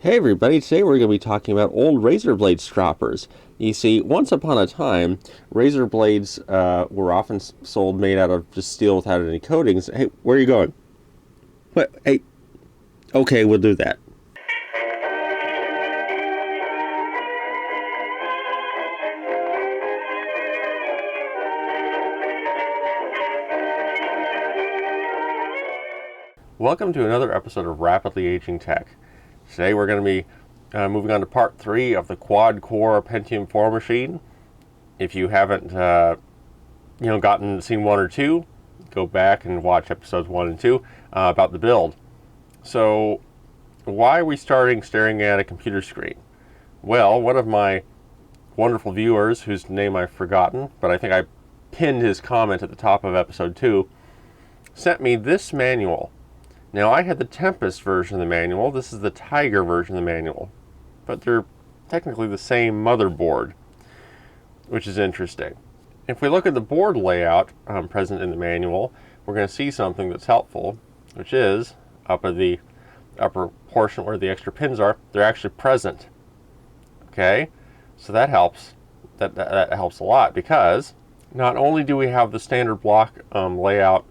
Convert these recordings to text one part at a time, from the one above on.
Hey everybody, today we're going to be talking about old razor blade stroppers. You see, once upon a time, razor blades were often sold made out of just steel without any coatings. Hey, where are you going? What? Hey, okay, we'll do that. Welcome to another episode of Rapidly Aging Tech. Today we're going to be moving on to part 3 of the quad-core Pentium 4 machine. If you haven't, seen 1 or 2, go back and watch episodes 1 and 2 about the build. So, why are we staring at a computer screen? Well, one of my wonderful viewers, whose name I've forgotten, but I think I pinned his comment at the top of episode 2, sent me this manual. Now, I had the Tempest version of the manual. This is the Tiger version of the manual. But they're technically the same motherboard, which is interesting. If we look at the board layout present in the manual, we're going to see something that's helpful, which is up at the upper portion where the extra pins are, they're actually present. Okay? So that helps. That helps a lot, because not only do we have the standard block layout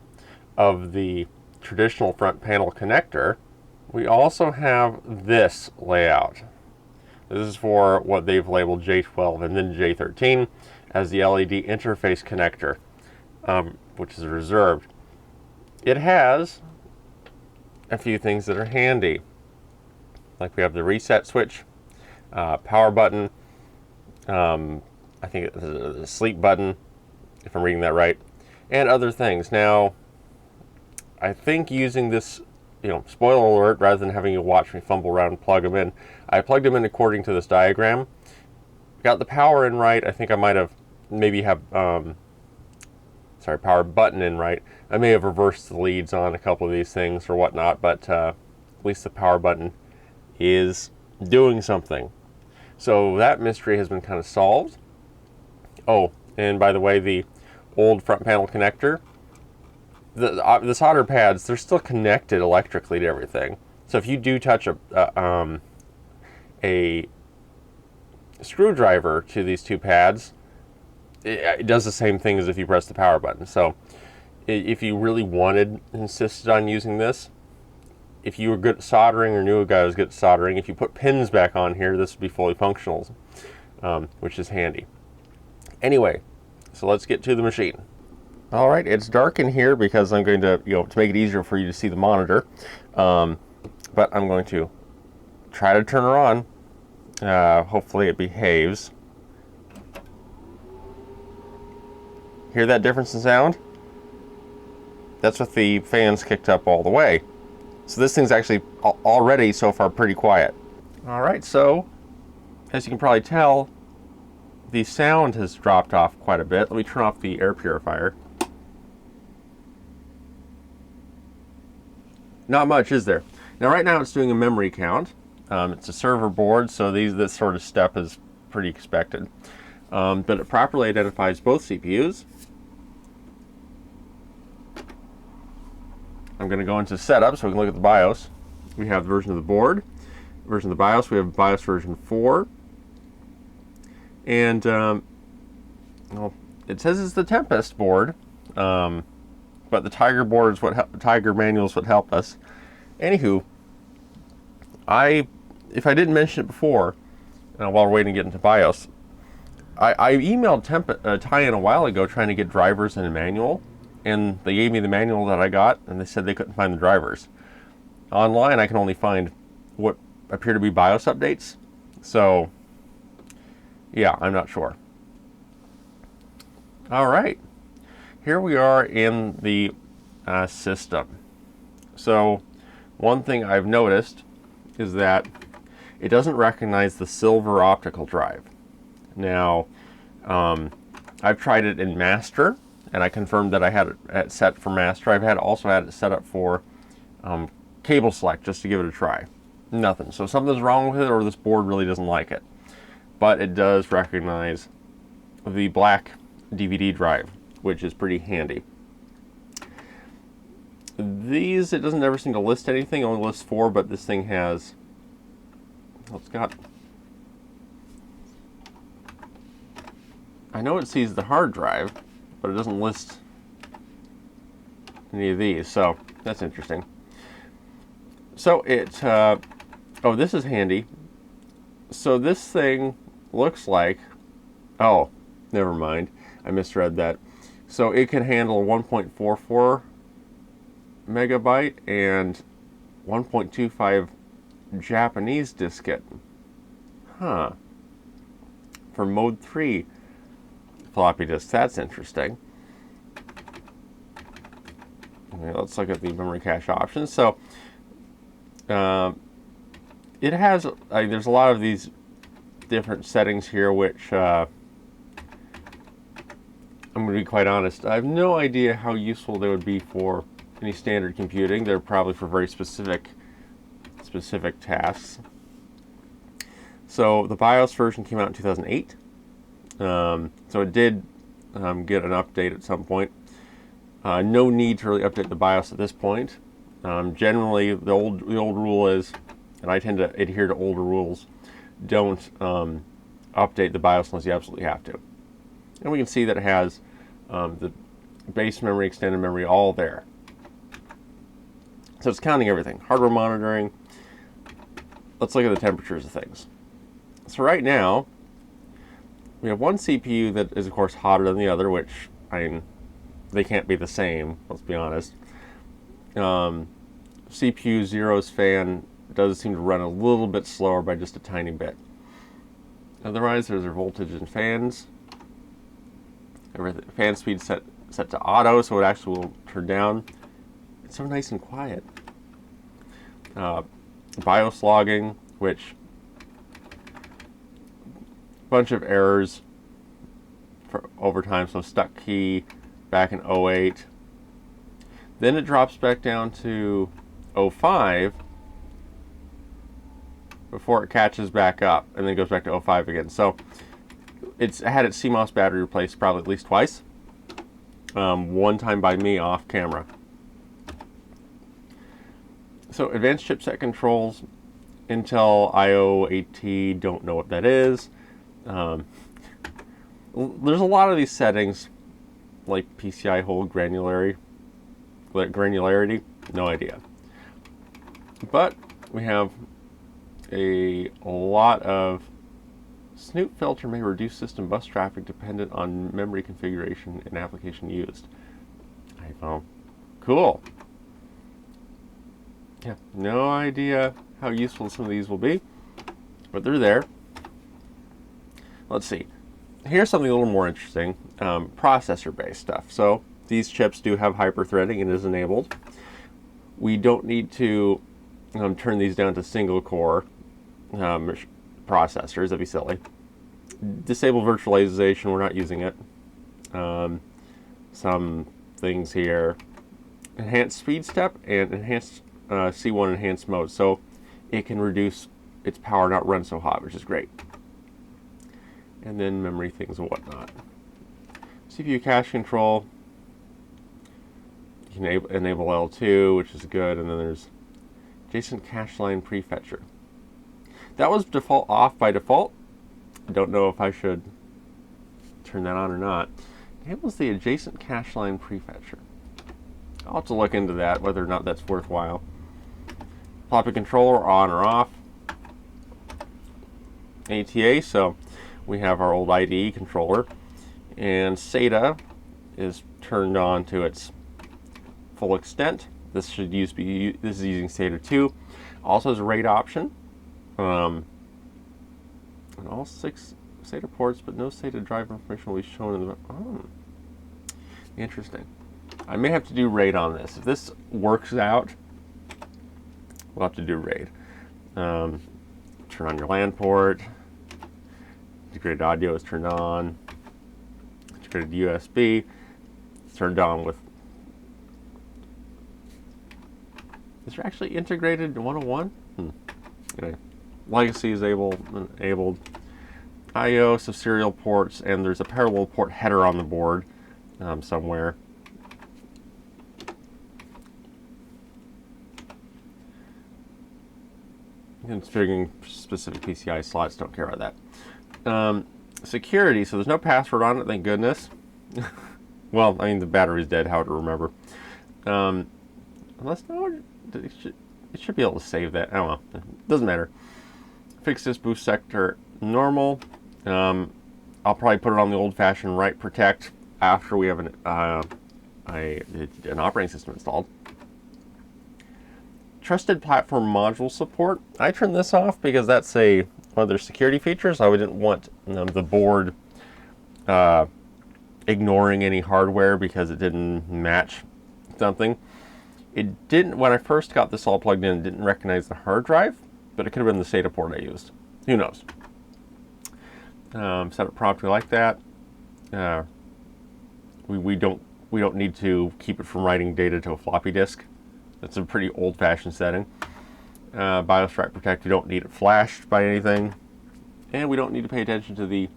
of the traditional front panel connector, we also have this layout. This is for what they've labeled J12 and then J13 as the LED interface connector, which is reserved. It has a few things that are handy, like we have the reset switch, power button, I think the sleep button, if I'm reading that right, and other things. Now, I think using this, spoiler alert, rather than having you watch me fumble around and plug them in, I plugged them in according to this diagram. Got the power in right. I think I might have power button in right. I may have reversed the leads on a couple of these things or whatnot, but at least the power button is doing something. So that mystery has been kind of solved. Oh, and by the way, the old front panel connector, the solder pads, they're still connected electrically to everything. So if you do touch a screwdriver to these two pads, it does the same thing as if you press the power button. So if you really insisted on using this, if you were good at soldering or knew a guy who was good at soldering, if you put pins back on here, this would be fully functional, which is handy. Anyway, so let's get to the machine. All right, it's dark in here because I'm going to, to make it easier for you to see the monitor. But I'm going to try to turn her on. Hopefully it behaves. Hear that difference in sound? That's with the fans kicked up all the way. So this thing's actually already so far pretty quiet. All right, so as you can probably tell, the sound has dropped off quite a bit. Let me turn off the air purifier. Not much, is there? Now, right now it's doing a memory count. It's a server board, so this sort of step is pretty expected. But it properly identifies both CPUs. I'm going to go into setup so we can look at the BIOS. We have the version of the board, version of the BIOS. We have BIOS version 4. And it says it's the Tempest board. But the Tiger board is Tiger manual is what helped us. Anywho, if I didn't mention it before, while we're waiting to get into BIOS, I emailed Tyan a while ago trying to get drivers in a manual, and they gave me the manual that I got, and they said they couldn't find the drivers. Online, I can only find what appear to be BIOS updates. So, yeah, I'm not sure. All right. Here we are in the system. So one thing I've noticed is that it doesn't recognize the silver optical drive. Now, I've tried it in master, and I confirmed that I had it set for master. I've also had it set up for cable select just to give it a try. Nothing. So something's wrong with it, or this board really doesn't like it. But it does recognize the black DVD drive, which is pretty handy. These, it doesn't ever seem to list anything, it only lists 4, but this thing has It's got, I know it sees the hard drive, but it doesn't list any of these, so that's interesting. So it, oh, this is handy. So this thing looks like, oh, never mind, I misread that. So it can handle 1.44 megabyte and 1.25 Japanese diskette. Huh. For mode 3 floppy disk, that's interesting. Okay, let's look at the memory cache options. So it has, there's a lot of these different settings here, which I'm going to be quite honest, I have no idea how useful they would be for any standard computing. They're probably for very specific tasks. So the BIOS version came out in 2008. So it did get an update at some point. No need to really update the BIOS at this point. Generally, the old rule is, and I tend to adhere to older rules, don't update the BIOS unless you absolutely have to. And we can see that it has the base memory, extended memory, all there. So it's counting everything. Hardware monitoring. Let's look at the temperatures of things. So right now, we have one CPU that is, of course, hotter than the other, which, I mean, they can't be the same, let's be honest. CPU zero's fan does seem to run a little bit slower by just a tiny bit. Otherwise, there's our voltage and fans. Fan speed set to auto, so it actually will turn down. It's so nice and quiet. BIOS logging, which bunch of errors for over time. So stuck key back in 08. Then it drops back down to 05 before it catches back up, and then goes back to 05 again. So it's had its CMOS battery replaced probably at least twice. One time by me off camera. So advanced chipset controls, Intel IO 8T, don't know what that is. There's a lot of these settings, like PCI hole granularity, no idea. But we have a lot of Snoop filter may reduce system bus traffic dependent on memory configuration and application used. iPhone. Cool. Yeah, no idea how useful some of these will be, but they're there. Let's see. Here's something a little more interesting, processor-based stuff. So these chips do have hyper-threading and is enabled. We don't need to turn these down to single-core processors. That'd be silly. Disable virtualization. We're not using it. Some things here. Enhanced speed step and enhanced C1 enhanced mode. So it can reduce its power, not run so hot, which is great. And then memory things and whatnot. CPU cache control. You can enable L2, which is good, and then there's adjacent cache line prefetcher. That was default off by default. I don't know if I should turn that on or not. Enables the adjacent cache line prefetcher. I'll have to look into that, whether or not that's worthwhile. Floppy controller on or off. ATA, so we have our old IDE controller, and SATA is turned on to its full extent. This is using SATA 2. Also has a RAID option, and all 6 SATA ports, but no SATA driver information will be shown in the. Oh, interesting. I may have to do RAID on this. If this works out, we'll have to do RAID. Turn on your LAN port. Integrated audio is turned on. Integrated USB is turned on with. Is there actually integrated 101? Anyway, legacy is enabled. I/O, so serial ports, and there's a parallel port header on the board somewhere. You can configuring specific PCI slots, don't care about that. Security, so there's no password on it, thank goodness. Well, I mean, the battery's dead, how to remember. Unless, no, it should be able to save that. I don't know, it doesn't matter. Fix this boost sector normal. I'll probably put it on the old-fashioned write protect after we have an operating system installed. Trusted platform module support. I turned this off because that's one of their security features. I didn't want the board ignoring any hardware because it didn't match something. It didn't, when I first got this all plugged in, it didn't recognize the hard drive, but it could have been the SATA port I used. Who knows? Set it properly like that. We don't need to keep it from writing data to a floppy disk. That's a pretty old-fashioned setting. BIOS write protect. We don't need it flashed by anything, and we don't need to pay attention to the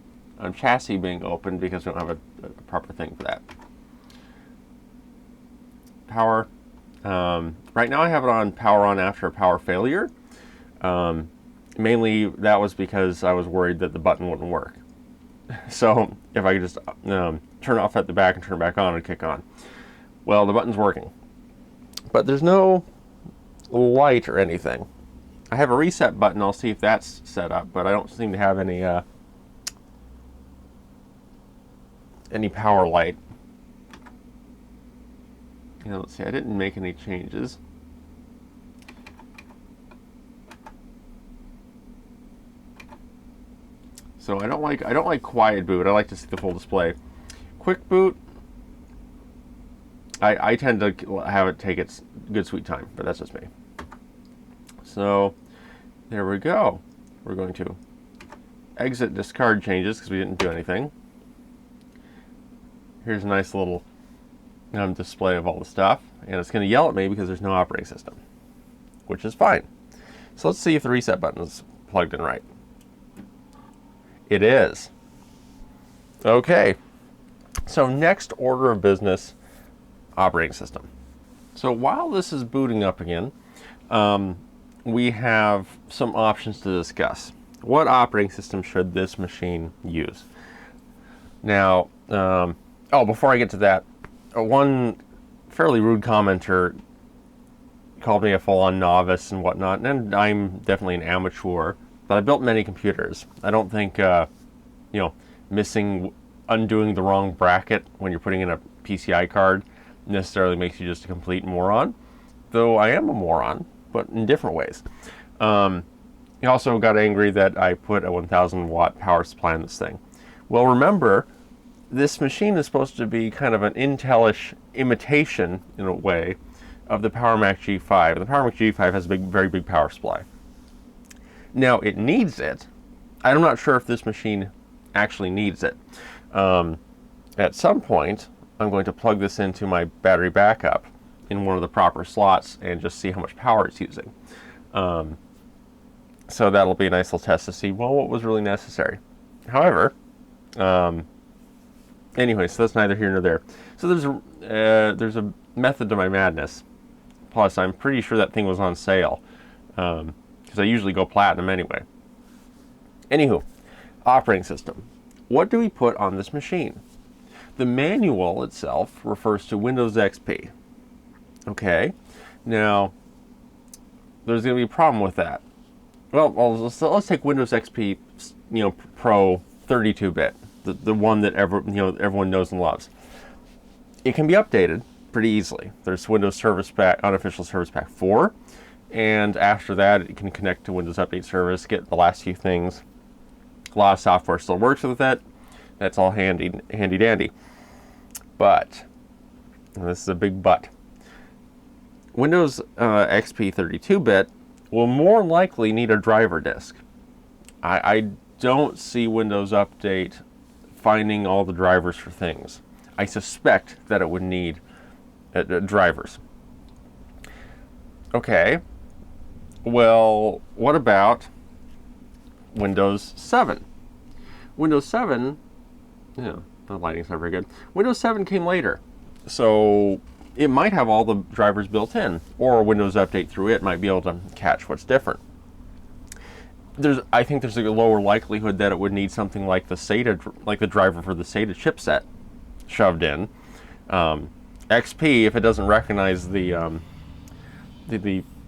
chassis being opened because we don't have a proper thing for that. Power. Right now I have it on power on after a power failure. Mainly that was because I was worried that the button wouldn't work. So if I could just turn it off at the back and turn it back on and kick on. Well, the button's working. But there's no light or anything. I have a reset button, I'll see if that's set up, but I don't seem to have any power light. Let's see, I didn't make any changes. So I don't like quiet boot. I like to see the full display. Quick boot, I tend to have it take its good sweet time, but that's just me. So there we go. We're going to exit discard changes because we didn't do anything. Here's a nice little display of all the stuff, and it's going to yell at me because there's no operating system, which is fine. So let's see if the reset button is plugged in right. It is. Okay. So next order of business, operating system. So while this is booting up again, we have some options to discuss. What operating system should this machine use? Now, before I get to that, one fairly rude commenter called me a full-on novice and whatnot, and I'm definitely an amateur, but I built many computers. I don't think, undoing the wrong bracket when you're putting in a PCI card necessarily makes you just a complete moron, though I am a moron, but in different ways. He also got angry that I put a 1,000 watt power supply in this thing. Well, remember, this machine is supposed to be kind of an Intel-ish imitation, in a way, of the PowerMac G5. The PowerMac G5 has a very big power supply. Now, it needs it. I'm not sure if this machine actually needs it. At some point, I'm going to plug this into my battery backup in one of the proper slots and just see how much power it's using. So that'll be a nice little test to see, well, what was really necessary. However, anyway, so that's neither here nor there. So there's a method to my madness. Plus, I'm pretty sure that thing was on sale, because I usually go platinum anyway. Anywho, operating system. What do we put on this machine? The manual itself refers to Windows XP. Okay, now there's going to be a problem with that. Well, let's take Windows XP, Pro 32-bit, the one that everyone knows and loves. It can be updated pretty easily. There's Windows Service Pack, unofficial Service Pack 4, and after that, it can connect to Windows Update Service, get the last few things. A lot of software still works with it. That's all handy dandy. But, and this is a big but, Windows XP 32-bit will more likely need a driver disk. I don't see Windows Update finding all the drivers for things. I suspect that it would need drivers. Okay, well, what about Windows 7? Windows 7, the lighting's not very good. Windows 7 came later, so it might have all the drivers built in, or Windows Update through it might be able to catch what's different. I think there's a lower likelihood that it would need something like the SATA, like the driver for the SATA chipset, shoved in. XP, if it doesn't recognize the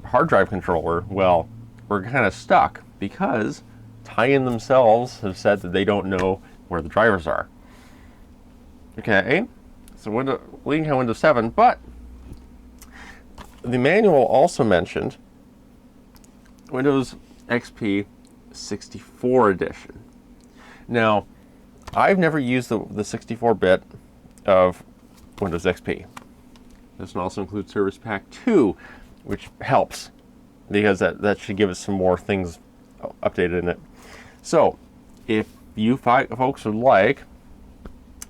hard drive controller, well, we're kind of stuck because Tie-in themselves have said that they don't know where the drivers are. Okay, so leading to Windows 7, but the manual also mentioned Windows XP 64 edition. Now, I've never used the 64-bit of Windows XP. This one also includes Service Pack 2, which helps because that should give us some more things updated in it. So, if you folks would like,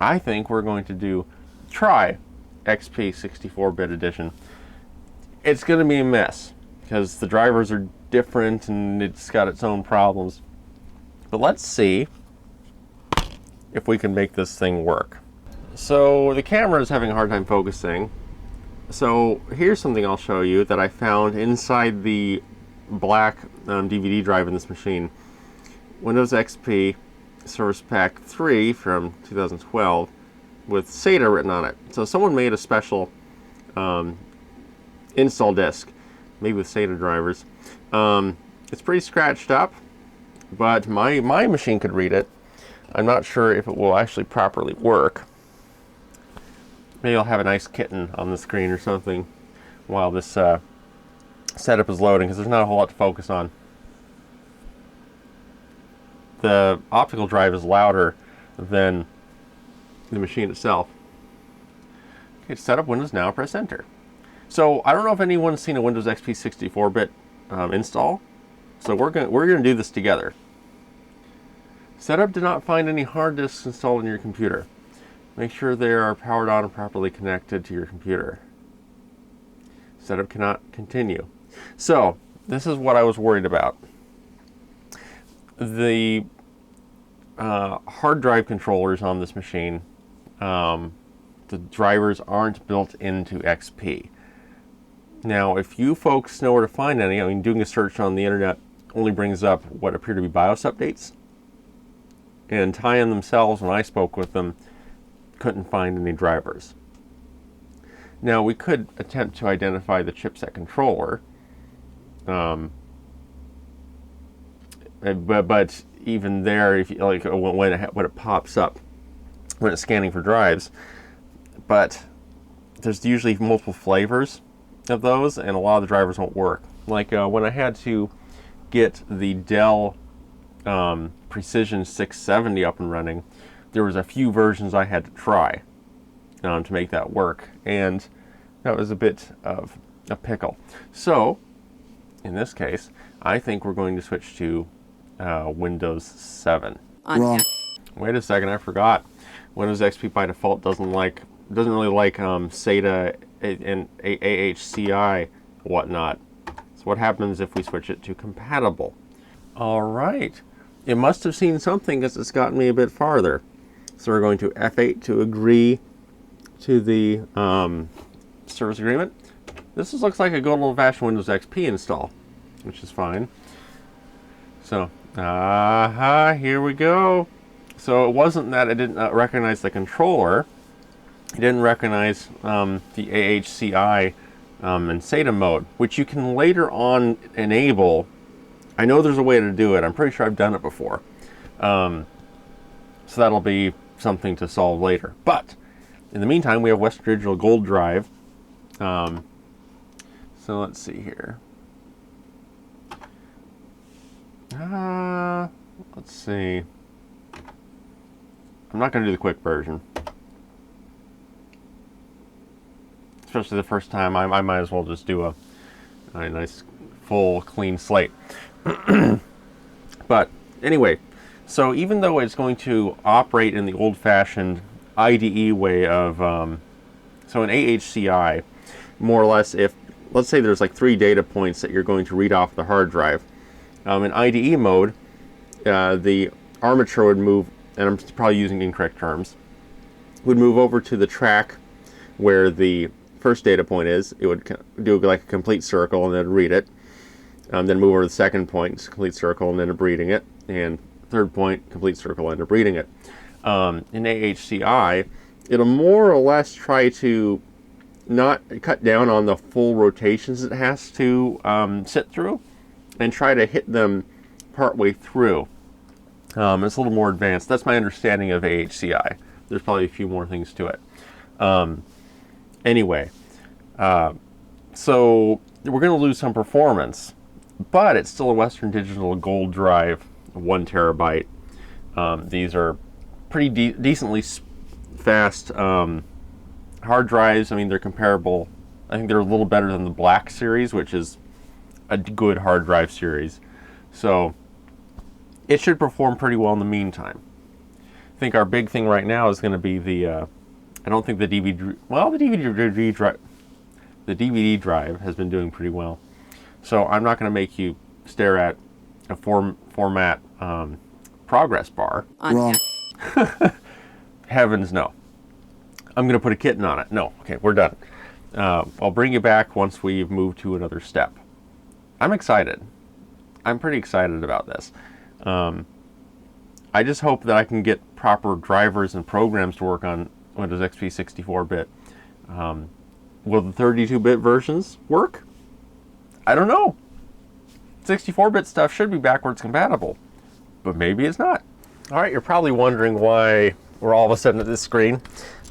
I think we're going to try XP 64-bit edition. It's going to be a mess because the drivers are different and it's got its own problems. But let's see if we can make this thing work. So the camera is having a hard time focusing. So here's something I'll show you that I found inside the black DVD drive in this machine. Windows XP Service Pack 3 from 2012 with SATA written on it. So someone made a special install disk, maybe with SATA drivers. It's pretty scratched up, but my machine could read it. I'm not sure if it will actually properly work. Maybe I'll have a nice kitten on the screen or something while this setup is loading, because there's not a whole lot to focus on. The optical drive is louder than the machine itself. Okay, to set up Windows now, press Enter. So I don't know if anyone's seen a Windows XP 64-bit install. So we're gonna do this together. Setup did not find any hard disks installed in your computer. Make sure they are powered on and properly connected to your computer. Setup cannot continue. So this is what I was worried about. The hard drive controllers on this machine, the drivers aren't built into XP. Now, if you folks know where to find any, I mean, doing a search on the internet only brings up what appear to be BIOS updates. And Tie-in themselves, when I spoke with them, couldn't find any drivers. Now, we could attempt to identify the chipset controller, but even there, if you, like when it pops up, when it's scanning for drives, but there's usually multiple flavors of those, and a lot of the drivers won't work. Like when I had to get the Dell Precision 670 up and running, there was a few versions I had to try to make that work, and that was a bit of a pickle. So in this case, I think we're going to switch to Windows 7. Wrong. Wait a second, I forgot. Windows XP by default doesn't really like SATA and AHCI whatnot. So what happens if we switch it to compatible? All right, it must have seen something because it's gotten me a bit farther. So we're going to F8 to agree to the service agreement. This looks like a good old-fashioned Windows XP install, which is fine. So, here we go. So it wasn't that it didn't recognize the controller. It didn't recognize the AHCI and SATA mode, which you can later on enable. I know there's a way to do it. I'm pretty sure I've done it before. So that'll be something to solve later. But in the meantime, we have Western Digital Gold Drive. So let's see here. Let's see. I'm not going to do the quick version. Especially the first time, I might as well just do a nice, full, clean slate. But anyway, so even though it's going to operate in the old-fashioned IDE way of, so in AHCI, more or less, if, let's say there's like 3 data points that you're going to read off the hard drive. In IDE mode, the armature would move, and I'm probably using incorrect terms, would move over to the track where the first data point is. It would do like a complete circle and then read it. then move over to the second point, complete circle, and end up reading it, and third point, complete circle, end up reading it. In AHCI, it'll more or less try to not cut down on the full rotations it has to sit through, and try to hit them partway through. It's a little more advanced. That's my understanding of AHCI. There's probably a few more things to it. Anyway, so we're going to lose some performance, but it's still a Western Digital Gold drive, 1 terabyte. These are pretty decently fast hard drives. I mean, they're comparable. I think they're a little better than the Black series, which is a good hard drive series. So it should perform pretty well in the meantime. I think our big thing right now is going to be the, I don't think the DVD, well, the DVD drive has been doing pretty well. So I'm not going to make you stare at a format progress bar. Heavens no. I'm going to put a kitten on it. No. Okay, we're done. I'll bring you back once we've moved to another step. I'm excited. I'm pretty excited about this. I just hope that I can get proper drivers and programs to work on Windows XP 64-bit. Will the 32-bit versions work? I don't know. 64-bit stuff should be backwards compatible, but maybe it's not. All right, you're probably wondering why we're all of a sudden at this screen.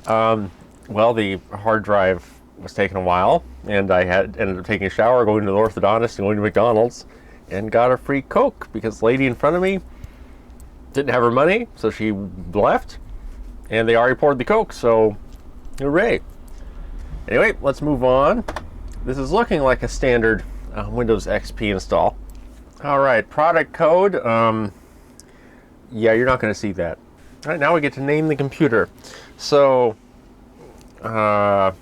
Well, the hard drive was taking a while, and I ended up taking a shower, going to the orthodontist, and going to McDonald's, and got a free Coke because the lady in front of me didn't have her money, so she left, and they already poured the Coke, so hooray. Anyway, let's move on. This is looking like a standard Windows XP install. All right, product code. Yeah, you're not going to see that. All right, now we get to name the computer. So, I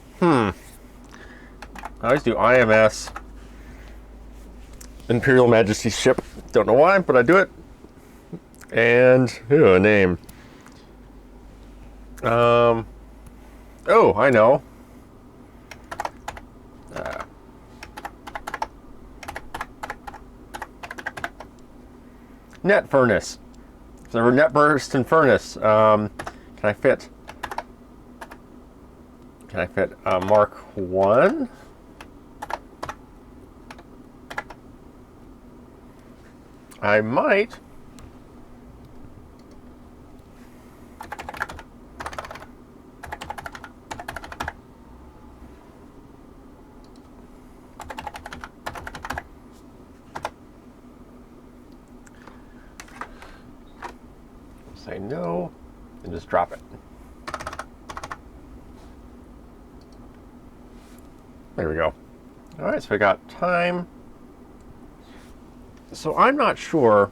always do IMS, Imperial Majesty Ship. Don't know why, but I do it. And, a name. Oh, I know. Net Furnace. So Net Burst and Furnace. Can I fit Mark 1? I might. Say no, and just drop it. There we go. All right, so I got time. So I'm not sure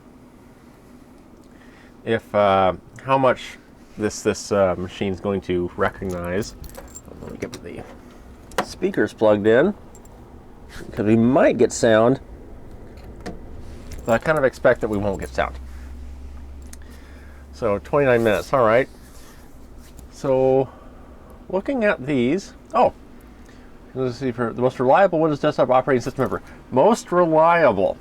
if how much this machine's going to recognize. Let me get the speakers plugged in because we might get sound. But I kind of expect that we won't get sound. So 29 minutes, all right. So looking at these, let's see, for the most reliable Windows desktop operating system ever. Most reliable.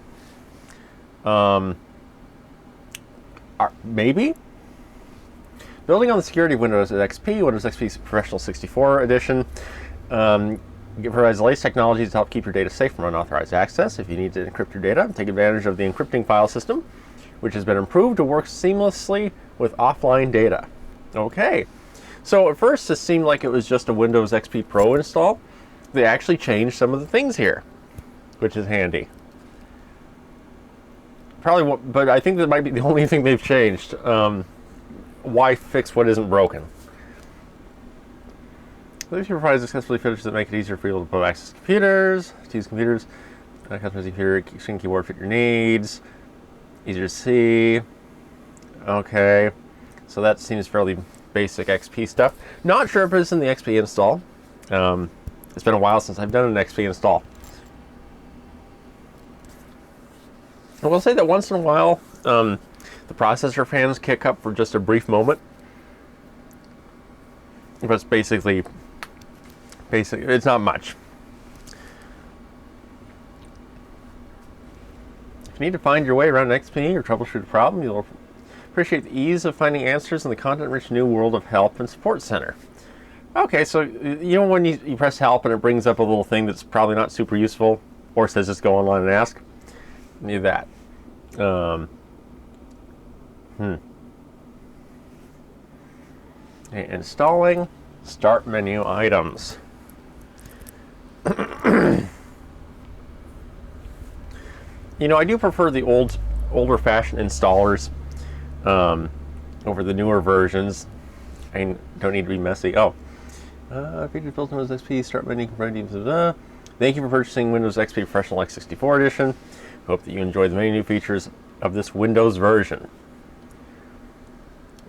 Maybe? Building on the security of Windows XP, Windows XP Professional 64 Edition, provides the latest technologies to help keep your data safe from unauthorized access. If you need to encrypt your data, take advantage of the encrypting file system, which has been improved to work seamlessly with offline data. Okay, so at first this seemed like it was just a Windows XP Pro install. They actually changed some of the things here, which is handy. Probably won't, but I think that might be the only thing they've changed. Why fix what isn't broken? This provides accessibility features that make it easier for you to access computers, to use computers. Customers computer screen keyboard fit your needs. Easier to see. Okay, so that seems fairly basic XP stuff. Not sure if it's in the XP install. It's been a while since I've done an XP install. I will say that once in a while, the processor fans kick up for just a brief moment. But it's basically, it's not much. you need to find your way around an XP or troubleshoot a problem, you'll appreciate the ease of finding answers in the content-rich new world of Help and Support Center. Okay, so you know when you press Help and it brings up a little thing that's probably not super useful, or says just go online and ask? Need that. Okay, installing start menu items. You know, I do prefer the older-fashioned installers over the newer versions. I don't need to be messy. Oh, features built in Windows XP start menu. Thank you for purchasing Windows XP Professional X64 Edition. Hope that you enjoy the many new features of this Windows version.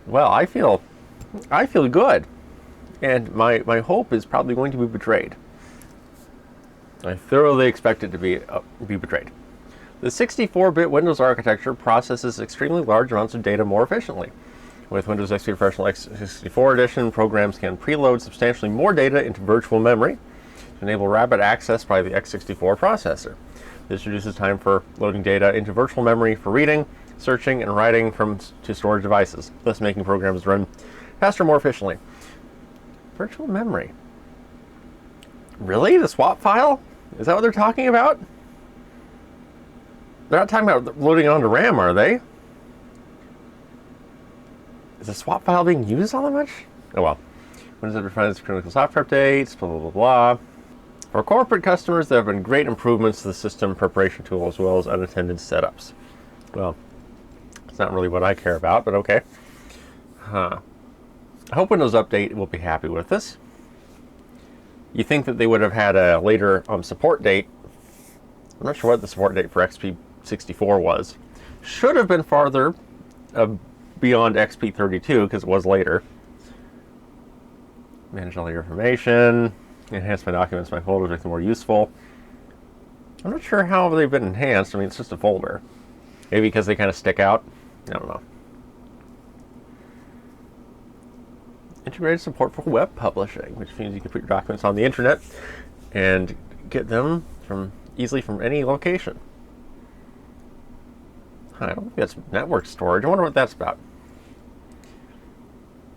Well, I feel good, and my hope is probably going to be betrayed. I thoroughly expect it to be betrayed. The 64-bit Windows architecture processes extremely large amounts of data more efficiently. With Windows XP Professional X64 Edition, programs can preload substantially more data into virtual memory to enable rapid access by the x64 processor. This reduces time for loading data into virtual memory for reading, searching, and writing to storage devices, thus making programs run faster, more efficiently. Virtual memory. Really? The swap file? Is that what they're talking about? They're not talking about loading it onto RAM, are they? Is the swap file being used all that much? Oh well. Windows defines critical software updates, blah, blah, blah, blah. For corporate customers, there have been great improvements to the system preparation tool as well as unattended setups. Well, it's not really what I care about, but okay. I hope Windows Update will be happy with this. You think that they would have had a later support date. I'm not sure what the support date for XP64 was. Should have been farther beyond XP32 because it was later. Manage all your information. Enhance my documents, my folders, make them more useful. I'm not sure how they've been enhanced. I mean, it's just a folder. Maybe because they kind of stick out. I don't know. Integrated support for web publishing, which means you can put your documents on the internet and get them easily from any location. I don't think that's network storage. I wonder what that's about.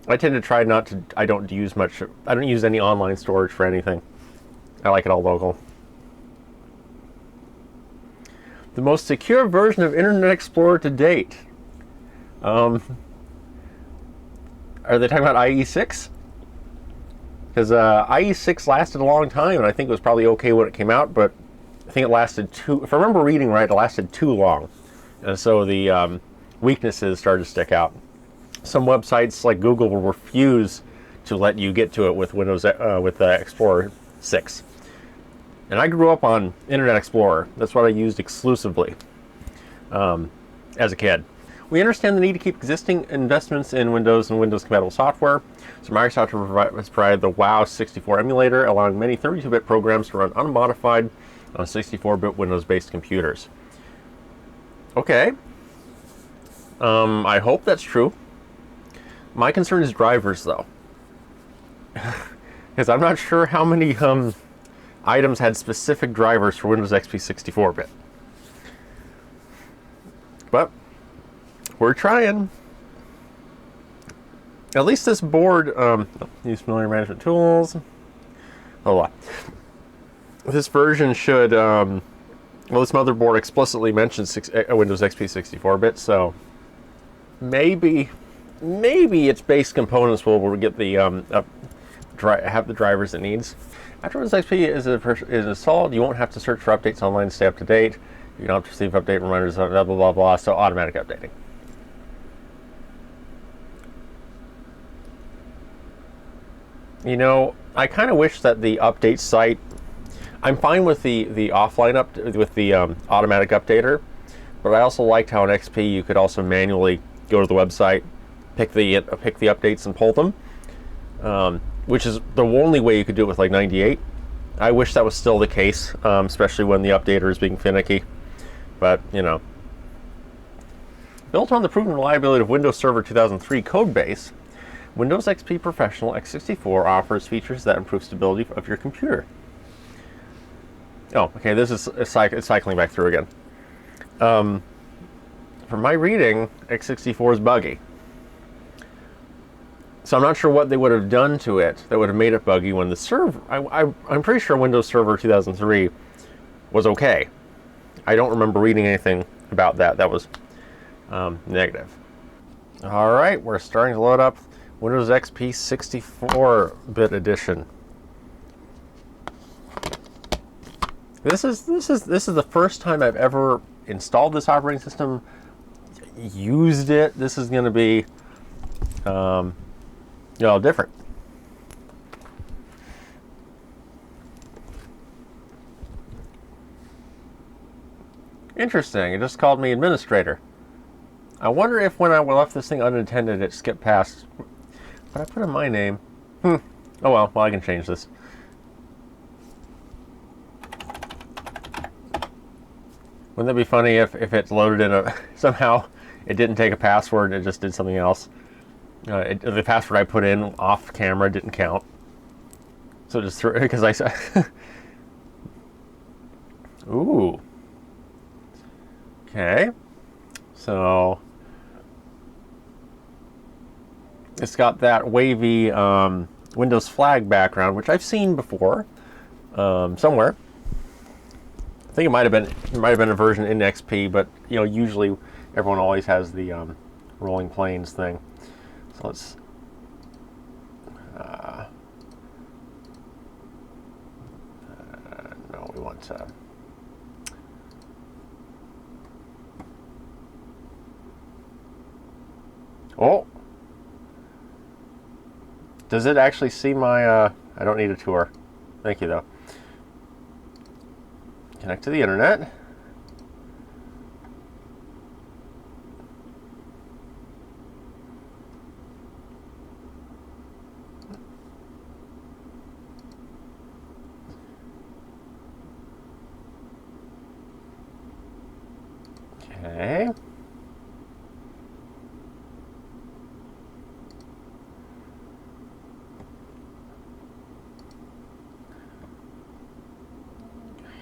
I tend to try not to. I don't use any online storage for anything. I like it all local. The most secure version of Internet Explorer to date. Are they talking about IE6? Because IE6 lasted a long time, and I think it was probably okay when it came out, but I think it lasted if I remember reading right, it lasted too long. And so the weaknesses started to stick out. Some websites like Google will refuse to let you get to it with Explorer 6. And I grew up on Internet Explorer. That's what I used exclusively as a kid. We understand the need to keep existing investments in Windows and Windows-compatible software. So Microsoft has provided the WoW 64 emulator, allowing many 32-bit programs to run unmodified on 64-bit Windows-based computers. Okay. I hope that's true. My concern is drivers, though. Because I'm not sure how many items had specific drivers for Windows XP 64-bit. But we're trying. At least this board, use familiar management tools. Oh, this version should, well, this motherboard explicitly mentions Windows XP 64-bit, so maybe its base components will get the have the drivers it needs. After Windows XP is installed, you won't have to search for updates online to stay up to date. You don't have to receive update reminders, blah, blah, blah, blah, so automatic updating. You know, I kind of wish that the update site, I'm fine with the offline with the automatic updater, but I also liked how in XP you could also manually go to the website, pick the updates and pull them, which is the only way you could do it with like 98. I wish that was still the case, especially when the updater is being finicky. But, you know. Built on the proven reliability of Windows Server 2003 code base, Windows XP Professional x64 offers features that improve stability of your computer. Oh, okay, this is cycling back through again. from my reading, x64 is buggy. So I'm not sure what they would have done to it that would have made it buggy when the server... I'm pretty sure Windows Server 2003 was okay. I don't remember reading anything about that. That was negative. All right, we're starting to load up Windows XP 64-bit edition. This is the first time I've ever installed this operating system, used it. This is going to be different. Interesting. It just called me administrator. I wonder if when I left this thing unattended, it skipped past. But I put in my name. Oh well. Well, I can change this. Wouldn't that be funny if it loaded in a somehow it didn't take a password, it just did something else. The password I put in off camera didn't count. So just threw it because I said, ooh. Okay. So it's got that wavy Windows flag background, which I've seen before somewhere. I think it might have been a version in XP, but usually everyone always has the rolling planes thing. So let's no, we want to. Oh, does it actually see my? I don't need a tour. Thank you though. Connect to the internet. Okay.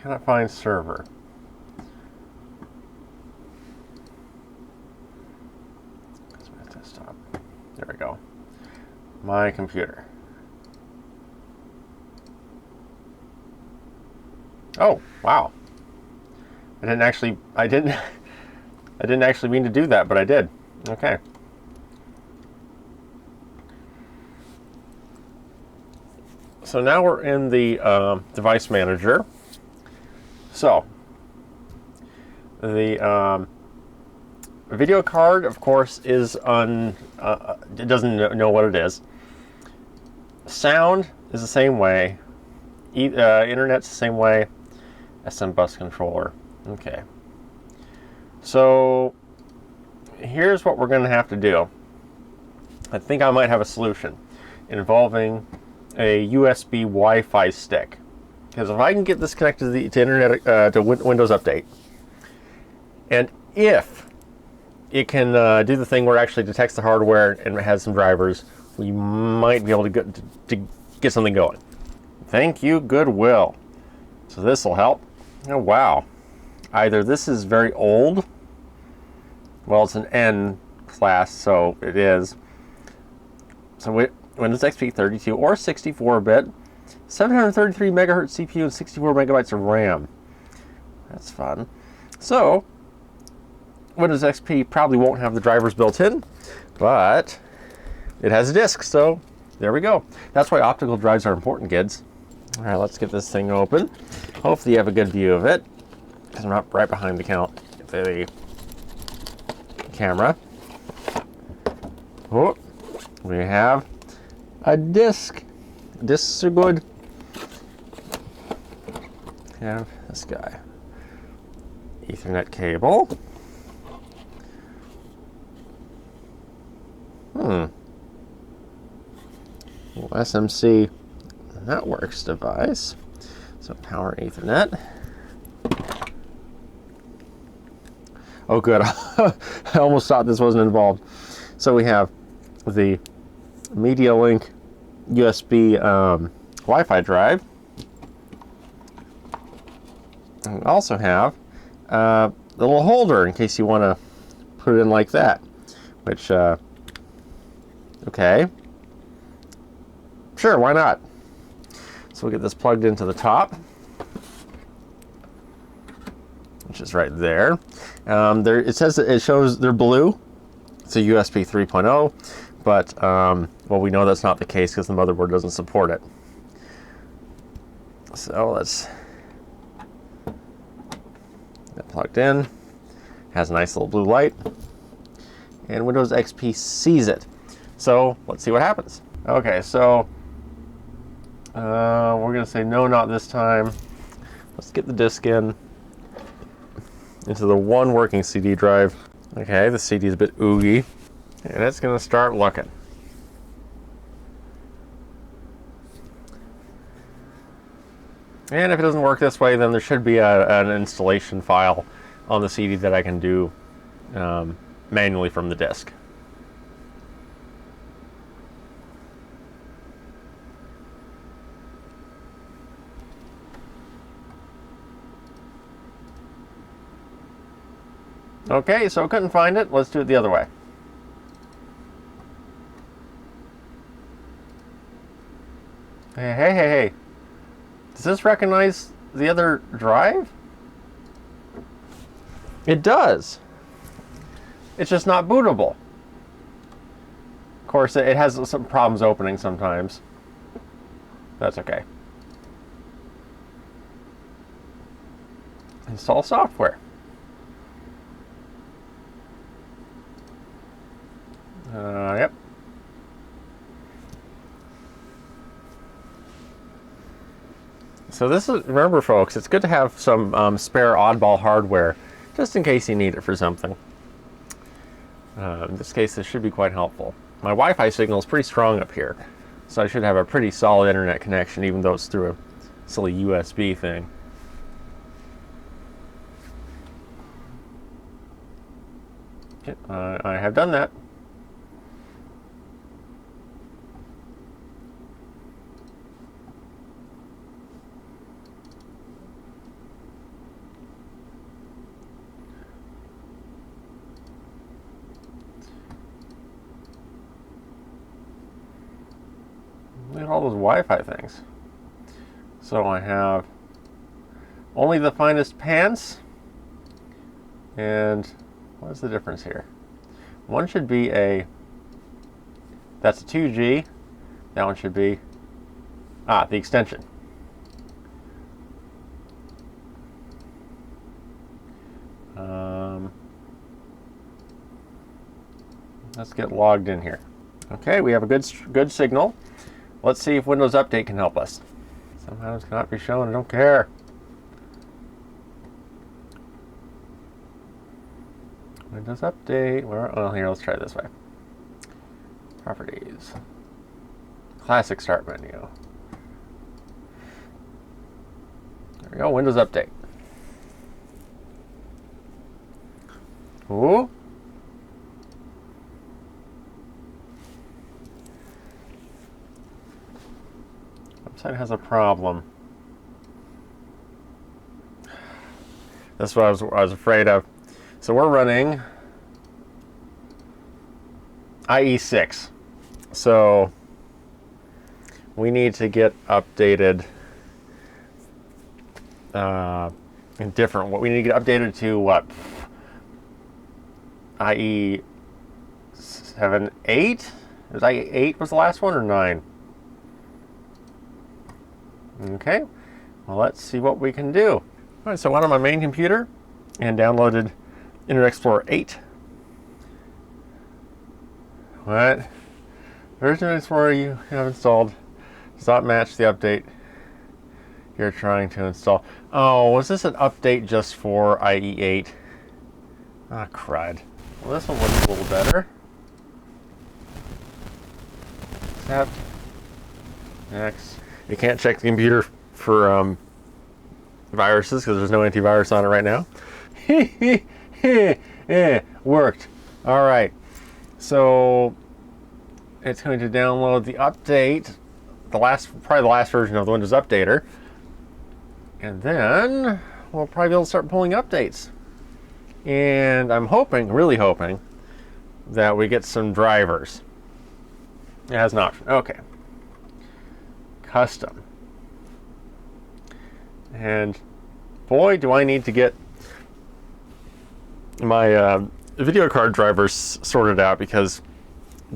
Cannot find server. That's my desktop. There we go. My computer. Oh, wow. I didn't actually mean to do that, but I did. Okay. So now we're in the device manager. So the video card, of course, is it doesn't know what it is. Sound is the same way. Internet's the same way. SM bus controller. Okay. So here's what we're going to have to do. I think I might have a solution involving a USB Wi-Fi stick. Because if I can get this connected to internet, to Windows Update, and if it can do the thing where it actually detects the hardware and it has some drivers, we might be able to get something going. Thank you, Goodwill. So this will help. Oh, wow. Either this is very old. Well, it's an N class, so it is. So Windows XP 32 or 64-bit. 733 megahertz CPU and 64 megabytes of RAM. That's fun. So, Windows XP probably won't have the drivers built in, but it has a disk, so there we go. That's why optical drives are important, kids. All right, let's get this thing open. Hopefully you have a good view of it, because I'm not right behind the camera. Oh, we have a disk. Discs are good. Have this guy. Ethernet cable. SMC networks device. So power Ethernet. Oh good, I almost thought this wasn't involved. So we have the Media Link USB Wi-Fi drive. And we also have little holder in case you want to put it in like that, which, okay. Sure, why not? So we'll get this plugged into the top, which is right there. It says that it shows they're blue. It's a USB 3.0, but well, we know that's not the case because the motherboard doesn't support it. So let's get that plugged in. Has a nice little blue light, and Windows XP sees it. So let's see what happens. Okay, so we're gonna say no, not this time. Let's get the disk in into the one working CD drive. Okay, the CD is a bit oogie, and it's gonna start looking. And if it doesn't work this way, then there should be an installation file on the CD that I can do manually from the disk. Okay, so I couldn't find it. Let's do it the other way. Hey. Does this recognize the other drive? It does. It's just not bootable. Of course, it has some problems opening sometimes. That's okay. Install software. Yep. So this is, remember folks, it's good to have some spare oddball hardware just in case you need it for something. In this case, this should be quite helpful. My Wi-Fi signal is pretty strong up here, so I should have a pretty solid internet connection even though it's through a silly USB thing. Okay, I have done that. Look at all those Wi-Fi things. So I have only the finest pants, and what's the difference here? One should be that's a 2G. That one should be, the extension. Let's get logged in here. Okay, we have a good signal. Let's see if Windows Update can help us. Somehow it cannot be shown. I don't care. Windows Update. Oh, here, let's try it this way. Properties. Classic Start menu. There we go. Windows Update. Ooh. Website has a problem. That's what I was afraid of. So we're running IE6. So we need to get updated in different. What we need to get updated to what? IE 7, 8? Was IE 8 was the last one or 9? Okay, well, let's see what we can do. All right, so I went on my main computer and downloaded Internet Explorer 8. What? Version of Explorer you have installed does not match the update you're trying to install. Oh, was this an update just for IE 8? Ah, crud. Well, this one looks a little better. Accept. Next. You can't check the computer for viruses because there's no antivirus on it right now. Worked. All right. So it's going to download the update, probably the last version of the Windows Updater, and then we'll probably be able to start pulling updates. And I'm hoping, really hoping, that we get some drivers. It has an option. Okay. Custom. And boy, do I need to get my video card drivers sorted out, because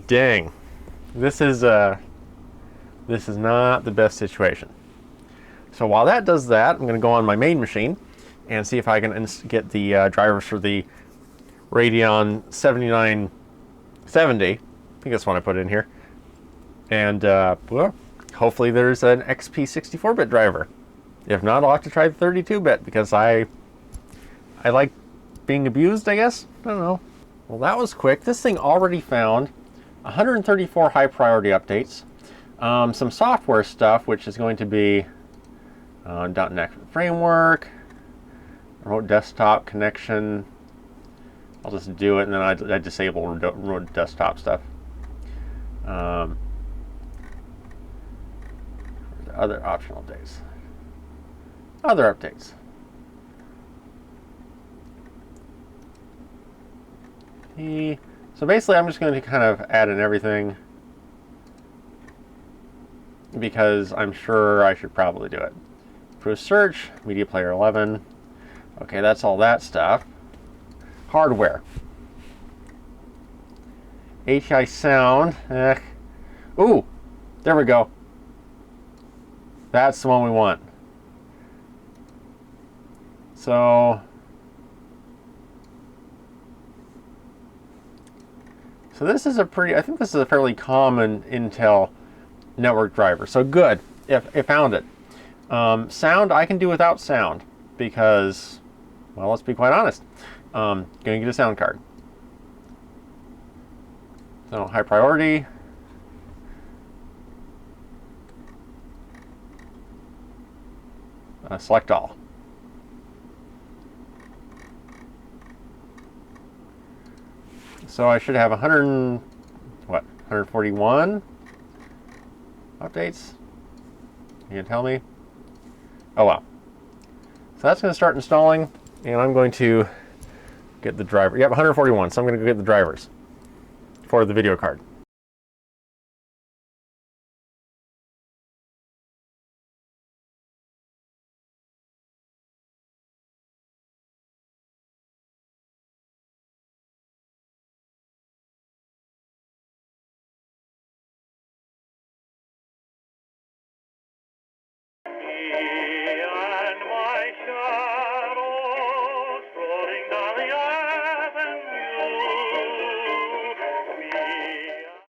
dang, this is not the best situation. So while that does that, I'm going to go on my main machine and see if I can get the drivers for the Radeon 7970. I think that's what I put in here. And well, hopefully there's an XP 64-bit driver. If not, I'll have to try the 32-bit, because I like being abused, I guess. I don't know. Well, that was quick. This thing already found 134 high priority updates, some software stuff, which is going to be .NET framework, remote desktop connection. I'll just do it, and then I disable remote desktop stuff. Other optional days. Other updates. So basically, I'm just going to kind of add in everything, because I'm sure I should probably do it. Improve search, media player 11. Okay, that's all that stuff. Hardware. HI sound. Ooh, there we go. That's the one we want. So this is I think this is a fairly common Intel network driver. So good, if I found it. Sound, I can do without sound, because, well, let's be quite honest. Gonna get a sound card. So high priority. Select all. So I should have 141 updates. You can tell me? Oh wow. So that's going to start installing, and I'm going to get the driver. Yep, 141. So I'm going to go get the drivers for the video card.